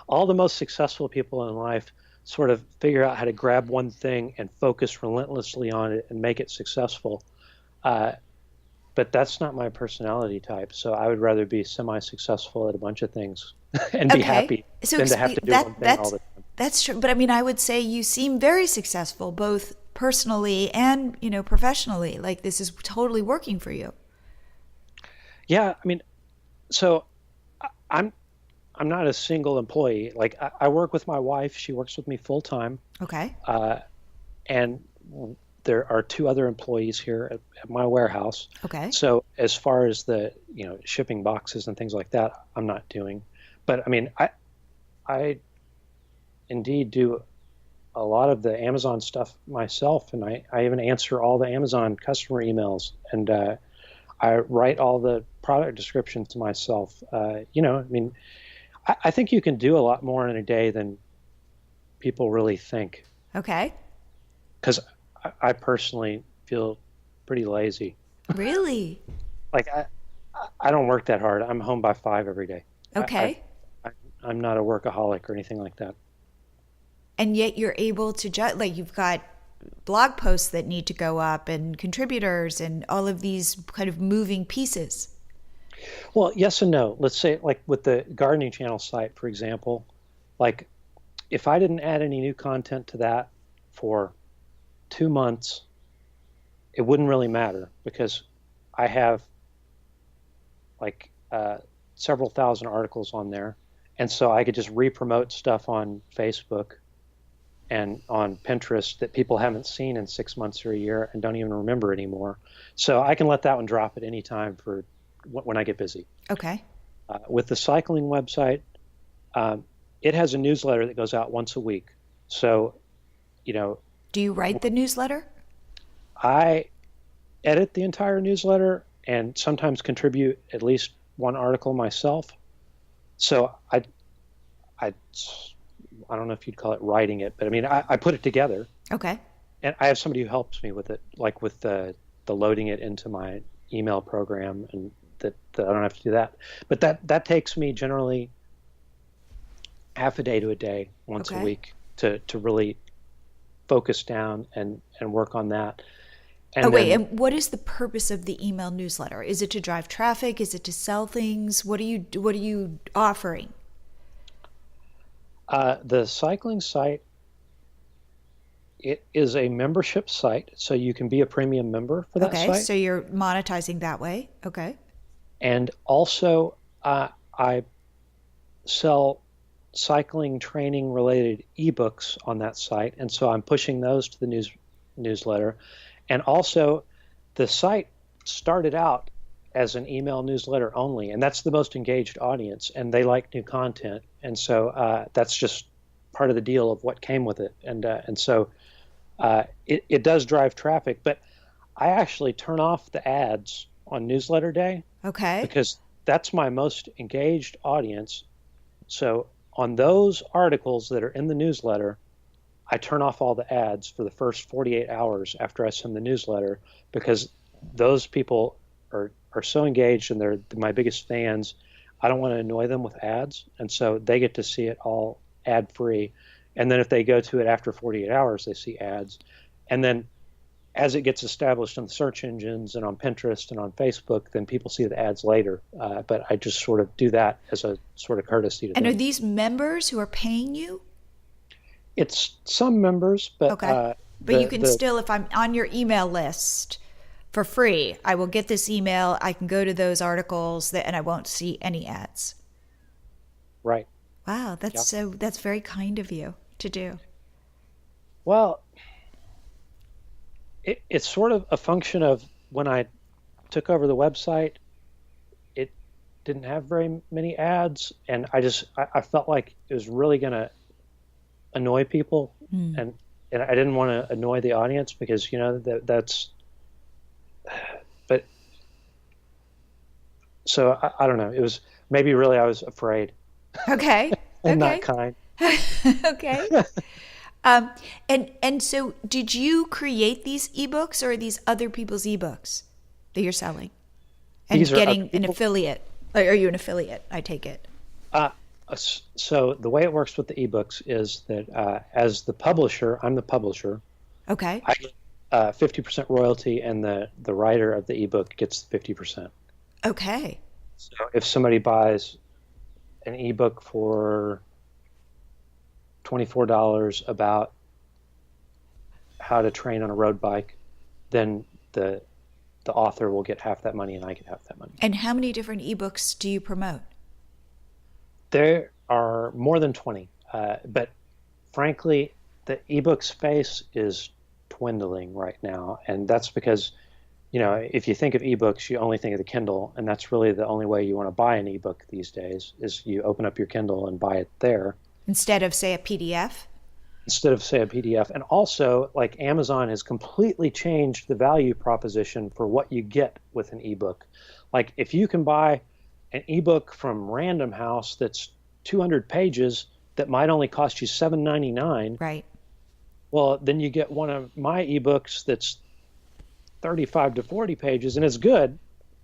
all the most successful people in life sort of figure out how to grab one thing and focus relentlessly on it and make it successful. But that's not my personality type. So I would rather be semi-successful at a bunch of things and be happy than to have to do one thing all the time. That's true. But I mean, I would say you seem very successful, both personally and, professionally. Like this is totally working for you. Yeah. I mean, so I'm not a single employee. Like I work with my wife. She works with me full time. Okay. And there are two other employees here at my warehouse. Okay. So as far as the shipping boxes and things like that, I'm not doing. But I mean, I indeed do a lot of the Amazon stuff myself, and I even answer all the Amazon customer emails, and I write all the product descriptions myself. I mean, I think you can do a lot more in a day than people really think. Okay. Because I personally feel pretty lazy. Really? Like I don't work that hard. I'm home by 5 every day. Okay. I'm not a workaholic or anything like that. And yet you're able to you've got blog posts that need to go up and contributors and all of these kind of moving pieces. Well, yes and no. Let's say like with the gardening channel site, for example, like if I didn't add any new content to that for 2 months, it wouldn't really matter because I have several thousand articles on there. And so I could just re-promote stuff on Facebook and on Pinterest that people haven't seen in 6 months or a year and don't even remember anymore. So I can let that one drop at any time for when I get busy. Okay. With the cycling website, it has a newsletter that goes out once a week. So, do you write the newsletter? I edit the entire newsletter and sometimes contribute at least one article myself. So I don't know if you'd call it writing it, but I mean, I put it together. Okay. And I have somebody who helps me with it, like with the loading it into my email program, and that I don't have to do that. But that takes me generally half a day to a day, once a week, to really focus down and work on that. Oh, wait, and what is the purpose of the email newsletter? Is it to drive traffic? Is it to sell things? What are you offering? The cycling site, it is a membership site, so you can be a premium member for that site. Okay, so you're monetizing that way. Okay. And also, I sell cycling training related ebooks on that site, and so I'm pushing those to the newsletter. And also, the site started out as an email newsletter only, and that's the most engaged audience, and they like new content, and so that's just part of the deal of what came with it, and so it does drive traffic. But I actually turn off the ads on newsletter day, okay, because that's my most engaged audience. So on those articles that are in the newsletter, I turn off all the ads for the first 48 hours after I send the newsletter, because those people are so engaged and they're my biggest fans. I don't want to annoy them with ads, and so they get to see it all ad free. And then if they go to it after 48 hours, they see ads. And then as it gets established on the search engines and on Pinterest and on Facebook, then people see the ads later. But I just sort of do that as a sort of courtesy to them. And are these members who are paying you? It's some members, but okay. But you can still, if I'm on your email list for free, I will get this email. I can go to those articles and I won't see any ads. Right. Wow, that's very kind of you to do. Well, it's sort of a function of when I took over the website, it didn't have very many ads, and I felt like it was really going to annoy people, and I didn't want to annoy the audience, because that's. But so I don't know. It was maybe really I was afraid. Okay. and okay. not kind. Okay. And so did you create these ebooks, or are these other people's ebooks that you're selling and getting an affiliate? Are you an affiliate? I take it. So the way it works with the ebooks is that as the publisher, I'm the publisher. Okay. I get 50% royalty, and the writer of the ebook gets 50%. Okay. So if somebody buys an ebook for $24 about how to train on a road bike, then the author will get half that money and I get half that money. And how many different ebooks do you promote? There are more than 20, but frankly, the ebook space is dwindling right now, and that's because if you think of ebooks, you only think of the Kindle, and that's really the only way you want to buy an ebook these days, is you open up your Kindle and buy it there. Instead of, say, a PDF? Instead of, say, a PDF. And also, like, Amazon has completely changed the value proposition for what you get with an ebook. Like, if you can buy an ebook from Random House that's 200 pages that might only cost you $7.99, right? Well, then you get one of my ebooks that's 35 to 40 pages, and it's good,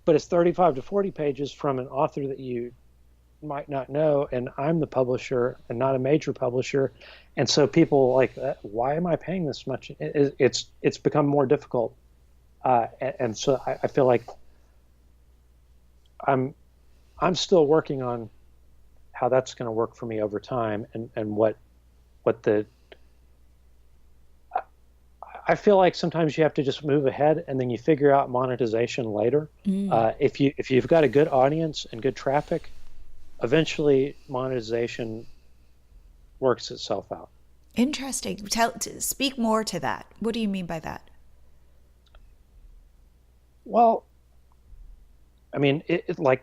but it's 35 to 40 pages from an author that you might not know, and I'm the publisher and not a major publisher, and so people like, why am I paying this much? It's become more difficult, and so I feel like I'm still working on how that's going to work for me over time, and what the I feel like sometimes you have to just move ahead, and then you figure out monetization later. If you've got a good audience and good traffic, eventually monetization works itself out. Interesting. Speak more to that. What do you mean by that? Well, I mean, it like,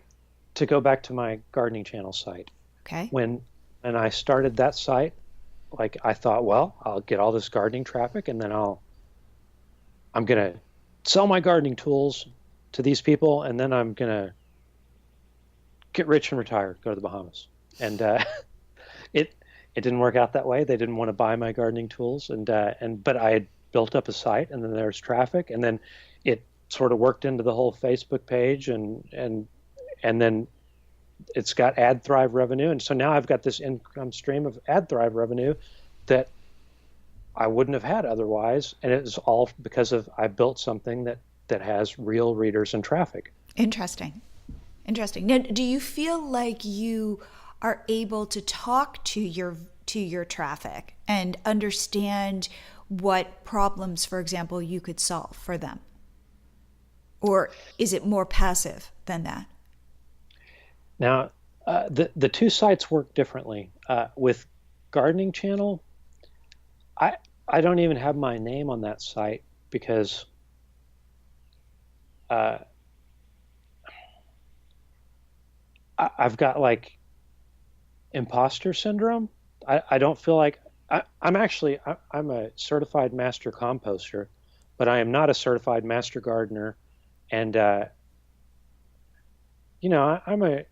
to go back to my gardening channel site. Okay. When I started that site, like, I thought, well, I'll get all this gardening traffic, and then I'm going to sell my gardening tools to these people, and then I'm going to get rich and retire, go to the Bahamas. And it didn't work out that way. They didn't want to buy my gardening tools, but I had built up a site, and then there's traffic, and then it sort of worked into the whole Facebook page, and then it's got AdThrive revenue, and so now I've got this income stream of AdThrive revenue that I wouldn't have had otherwise. And it's all because of I built something that has real readers and traffic. Interesting. Interesting. Now, do you feel like you are able to talk to your traffic and understand what problems, for example, you could solve for them? Or is it more passive than that? Now, the two sites work differently. With Gardening Channel, I don't even have my name on that site because I've got like imposter syndrome. I don't feel like I'm a certified master composter, but I am not a certified master gardener. And I'm a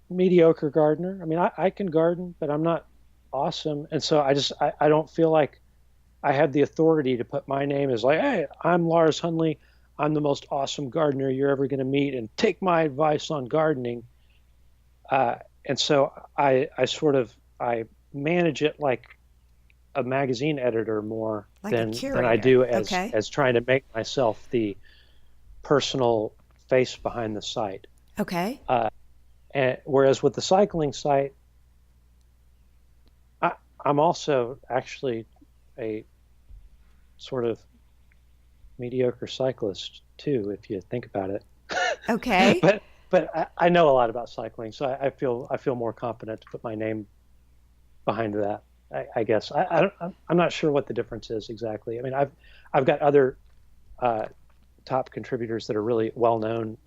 mediocre gardener. I mean, I can garden, but I'm not awesome. And so I don't feel like I have the authority to put my name as like, hey, I'm Lars Hundley. I'm the most awesome gardener you're ever going to meet, and take my advice on gardening. And so I manage it like a magazine editor more like than I do as trying to make myself the personal face behind the site. Okay. And whereas with the cycling site, I'm also actually a sort of mediocre cyclist too, if you think about it. Okay. but I know a lot about cycling, so I feel more confident to put my name behind that. I guess I'm not sure what the difference is exactly. I mean, I've got other top contributors that are really well known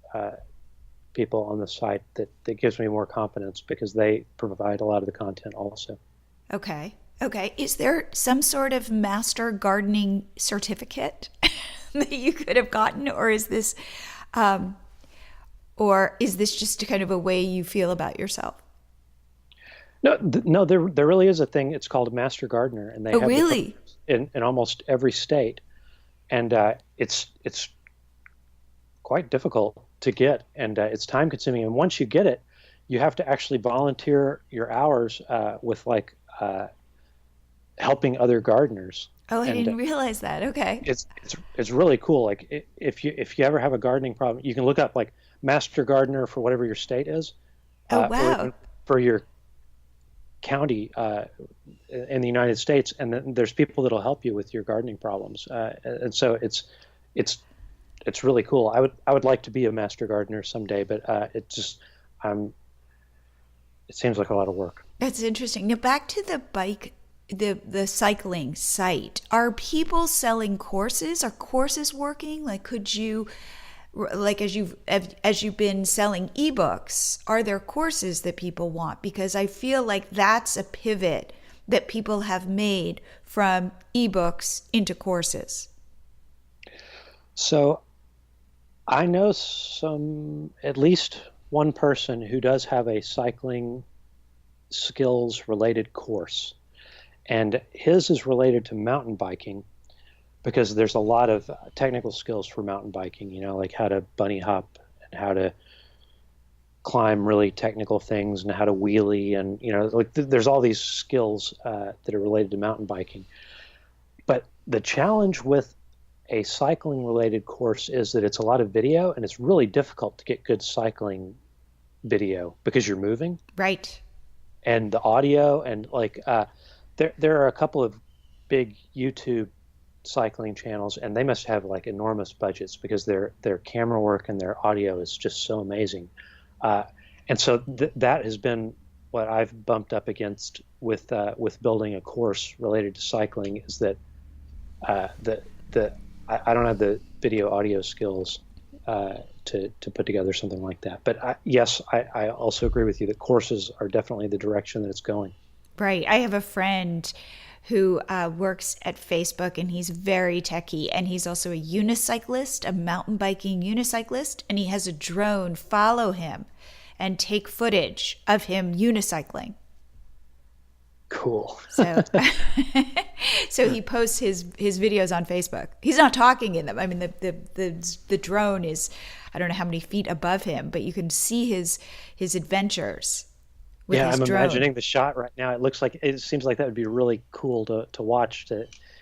people on the site that gives me more confidence because they provide a lot of the content also. Okay. Is there some sort of master gardening certificate that you could have gotten, or is this just kind of a way you feel about yourself? No, there really is a thing. It's called a master gardener, and they have really in almost every state, and it's quite difficult to get, and it's time consuming. And once you get it, you have to actually volunteer your hours with like helping other gardeners. Oh, I didn't realize that. Okay. It's really cool. Like if you ever have a gardening problem, you can look up like master gardener for whatever your state is. Oh, wow. For your county in the United States, and then there's people that'll help you with your gardening problems. And so it's really cool. I would like to be a master gardener someday, but it seems like a lot of work. That's interesting. Now back to the bike. The cycling site. Are people selling courses? Are courses working? Like, could you, like, as you've been selling ebooks, are there courses that people want? Because I feel like that's a pivot that people have made from ebooks into courses. So I know at least one person who does have a cycling skills related course. And his is related to mountain biking because there's a lot of technical skills for mountain biking, like how to bunny hop and how to climb really technical things and how to wheelie. And, there's all these skills that are related to mountain biking. But the challenge with a cycling related course is that it's a lot of video, and it's really difficult to get good cycling video because you're moving. Right. And the audio and there are a couple of big YouTube cycling channels, and they must have like enormous budgets because their camera work and their audio is just so amazing. And so that has been what I've bumped up against with building a course related to cycling is that I don't have the video audio skills to put together something like that. But I also agree with you that courses are definitely the direction that it's going. Right. I have a friend who works at Facebook, and he's very techie, and he's also a unicyclist, a mountain biking unicyclist, and he has a drone follow him and take footage of him unicycling. Cool. So he posts his videos on Facebook. He's not talking in them. I mean, the drone is, I don't know how many feet above him, but you can see his adventures, with Yeah, his I'm drone. imagining the shot right now. It seems like that would be really cool to watch,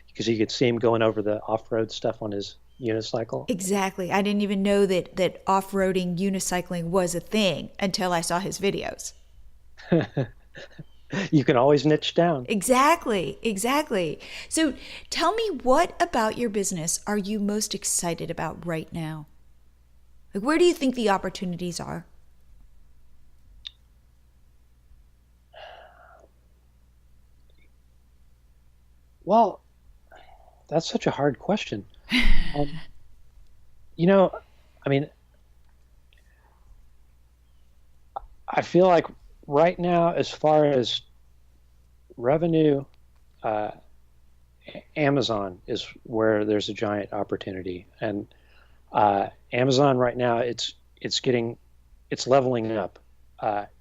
because you could see him going over the off-road stuff on his unicycle. Exactly. I didn't even know that off-roading unicycling was a thing until I saw his videos. You can always niche down. Exactly, exactly. So tell me, what about your business are you most excited about right now? Like, where do you think the opportunities are? Well, that's such a hard question. Um, you know, I mean, I feel like right now, as far as revenue, uh, Amazon is where there's a giant opportunity, and Amazon right now, it's leveling up.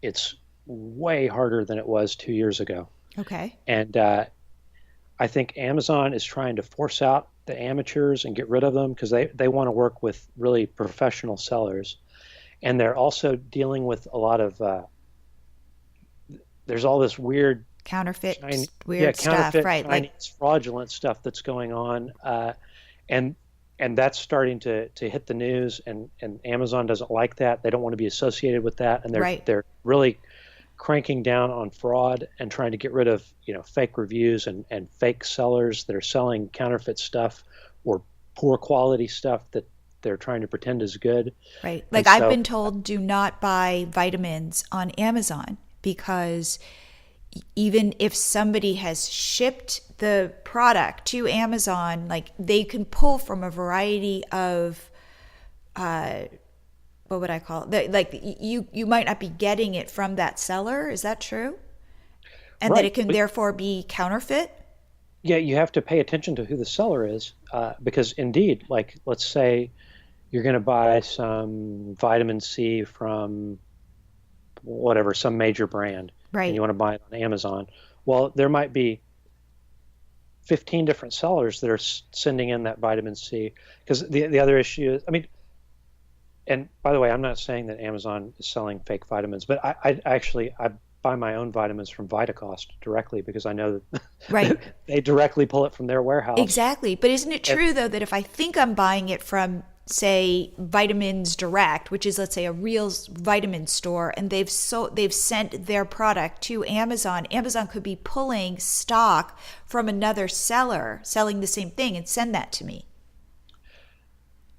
It's way harder than it was 2 years ago, Okay. and I think Amazon is trying to force out the amateurs and get rid of them because they want to work with really professional sellers, and they're also dealing with a lot of there's all this weird Counterfeit, Chinese, weird stuff, counterfeit, right? Chinese fraudulent stuff that's going on, and that's starting to hit the news, and Amazon doesn't like that. They don't want to be associated with that, and Right. they're really cranking down on fraud and trying to get rid of fake reviews and fake sellers that are selling counterfeit stuff or poor quality stuff that they're trying to pretend is good. Right. And Like, I've so been told, do not buy vitamins on Amazon because even if somebody has shipped the product to Amazon, like, they can pull from a variety of what would I call it? Like, you might not be getting it from that seller. Is that true? And that it right, can therefore be counterfeit? yeah, you have to pay attention to who the seller is, because indeed, like, let's say you're going to buy some vitamin C from whatever, some major brand, and Right. you want to buy it on Amazon. Well, there might be 15 different sellers that are sending in that vitamin C. Because the other issue is, I mean, and by the way, I'm not saying that Amazon is selling fake vitamins, but I buy my own vitamins from Vitacost directly because I know that Right. they directly pull it from their warehouse. Exactly. But isn't it And true, though, that if I think I'm buying it from, say, Vitamins Direct, which is, let's say, a real vitamin store, and they've sent their product to Amazon, Amazon could be pulling stock from another seller selling the same thing and send that to me.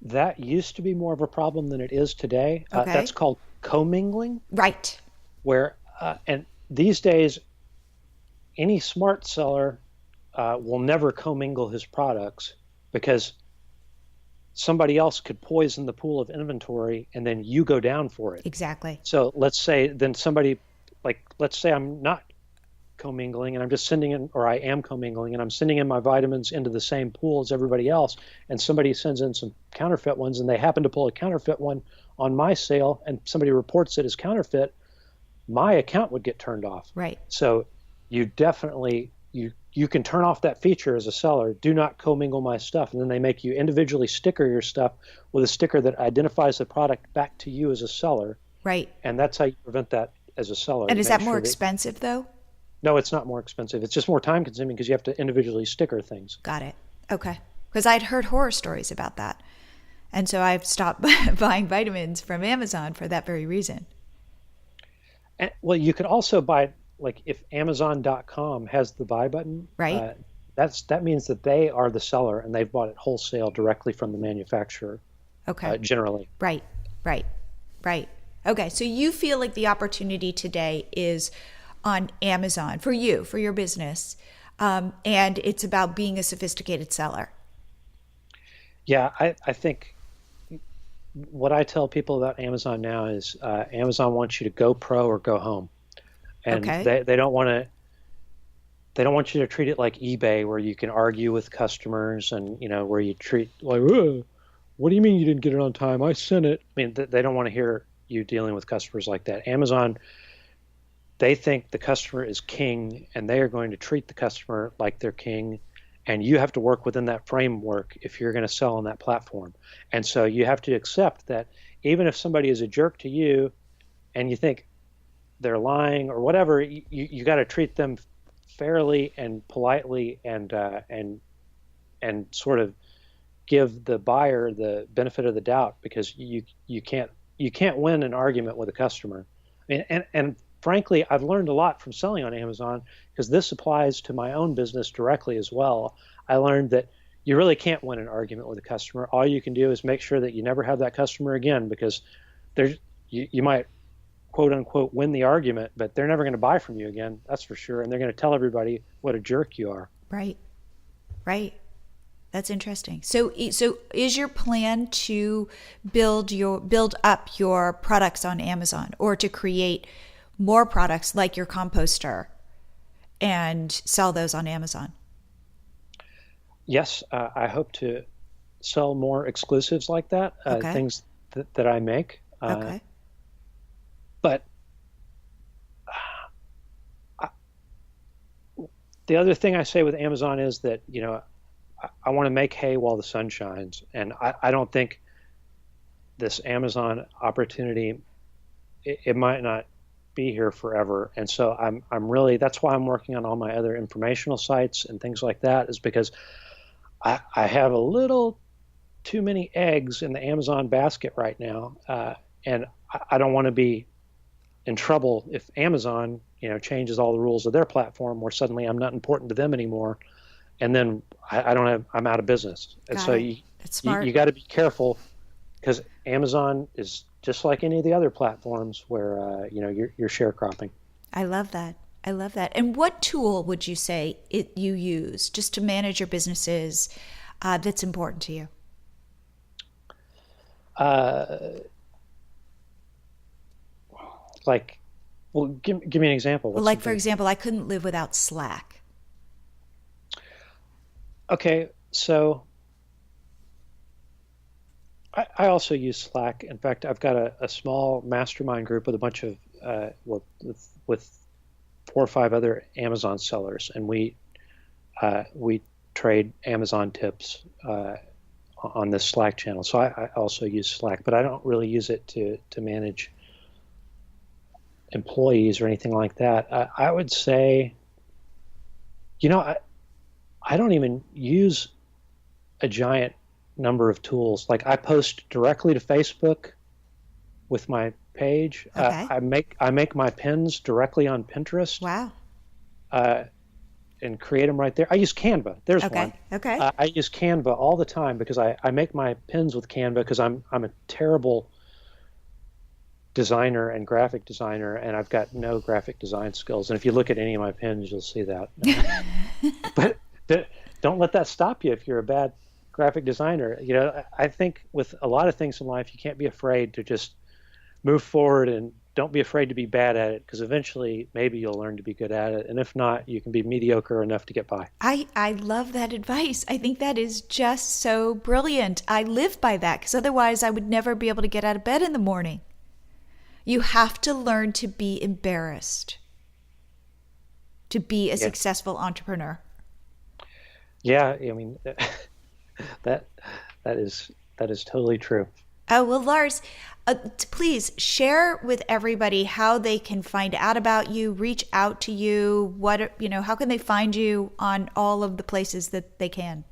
that used to be more of a problem than it is today. Okay. That's called commingling, Right. where and these days any smart seller will never commingle his products because somebody else could poison the pool of inventory and then you go down for it. Exactly. So let's say then let's say I'm not commingling and I'm just sending in, or I am commingling and I'm sending in my vitamins into the same pool as everybody else, and somebody sends in some counterfeit ones and they happen to pull a counterfeit one on my sale and somebody reports it as counterfeit, my account would get turned off. Right. So you definitely you can turn off that feature as a seller. Do not commingle my stuff, and then they make you individually sticker your stuff with a sticker that identifies the product back to you as a seller, Right. and that's how you prevent that as a seller. And is Make that more sure expensive, though? No, it's not more expensive. It's just more time consuming because you have to individually sticker things. Got it. Okay. Because I'd heard horror stories about that. And so I've stopped buying vitamins from Amazon for that very reason. And, well, you could also buy, like, if Amazon.com has the buy button, Right. that means that they are the seller and they've bought it wholesale directly from the manufacturer. Okay. Generally. Right. Right. Right. Okay. So you feel like the opportunity today is on Amazon for you, for your business. And it's about being a sophisticated seller. Yeah, I think what I tell people about Amazon now is Amazon wants you to go pro or go home, and Okay. they don't want to. They don't want you to treat it like eBay, where you can argue with customers, and where you treat like, what do you mean you didn't get it on time? I sent it. I mean, they don't want to hear you dealing with customers like that. Amazon, they think the customer is king, and they are going to treat the customer like they're king, and you have to work within that framework if you're going to sell on that platform. And so you have to accept that even if somebody is a jerk to you and you think, they're lying or whatever, you got to treat them fairly and politely, and sort of give the buyer the benefit of the doubt, because you can't win an argument with a customer. I mean, and frankly, I've learned a lot from selling on Amazon, because this applies to my own business directly as well. I learned that you really can't win an argument with a customer. All you can do is make sure that you never have that customer again, because you might, quote unquote, win the argument, but they're never going to buy from you again. That's for sure. And they're going to tell everybody what a jerk you are. Right. That's interesting. So is your plan to build up your products on Amazon, or to create more products like your composter and sell those on Amazon? Yes, I hope to sell more exclusives like that, Okay. things that I make. Okay. But the other thing I say with Amazon is that, I want to make hay while the sun shines. And I don't think this Amazon opportunity, it might not be here forever. And so I'm really, that's why I'm working on all my other informational sites and things like that, is because I have a little too many eggs in the Amazon basket right now. And I don't want to be in trouble if Amazon, changes all the rules of their platform, where suddenly I'm not important to them anymore. And then I'm out of business. And so That's smart. you got to be careful, because Amazon is just like any of the other platforms where, you're sharecropping. I love that. And what tool would you say you use just to manage your businesses that's important to you? Give me an example. For example, I couldn't live without Slack. Okay, so I also use Slack. In fact, I've got a small mastermind group with a bunch of with 4 or 5 other Amazon sellers, and we trade Amazon tips on this Slack channel. So I also use Slack, but I don't really use it to manage employees or anything like that. I would say, I don't even use a giant number of tools. Like, I post directly to Facebook with my page. Okay. I make my pins directly on Pinterest. Wow. And create them right there. I use Canva. There's one. Okay. I use Canva all the time, because I make my pins with Canva, because I'm a terrible designer and graphic designer, and I've got no graphic design skills. And if you look at any of my pins, you'll see that. But don't let that stop you if you're a bad graphic designer. I think with a lot of things in life, you can't be afraid to just move forward, and don't be afraid to be bad at it, because eventually maybe you'll learn to be good at it. And if not, you can be mediocre enough to get by. I love that advice. I think that is just so brilliant. I live by that, because otherwise I would never be able to get out of bed in the morning. You have to learn to be embarrassed to be a successful entrepreneur. Yeah, I mean, that is totally true. Oh, well, Lars, please share with everybody how they can find out about you, reach out to you. How can they find you on all of the places that they can?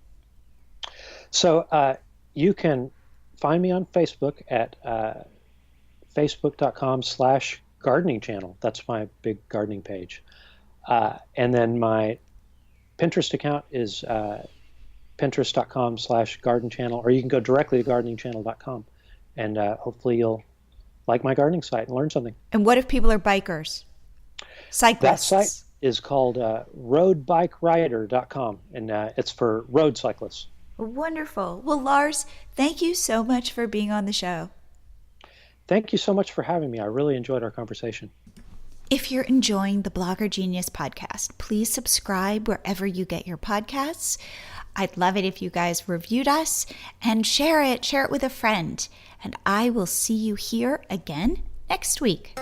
So you can find me on Facebook at facebook.com/gardening channel. That's my big gardening page. And then my Pinterest account is pinterest.com/garden channel, or you can go directly to gardeningchannel.com, and hopefully you'll like my gardening site and learn something. And what if people are bikers, cyclists? That site is called roadbikerider.com, and it's for road cyclists. Wonderful. Well, Lars, thank you so much for being on the show. Thank you so much for having me. I really enjoyed our conversation. If you're enjoying the Blogger Genius podcast, please subscribe wherever you get your podcasts. I'd love it if you guys reviewed us and share it with a friend. And I will see you here again next week.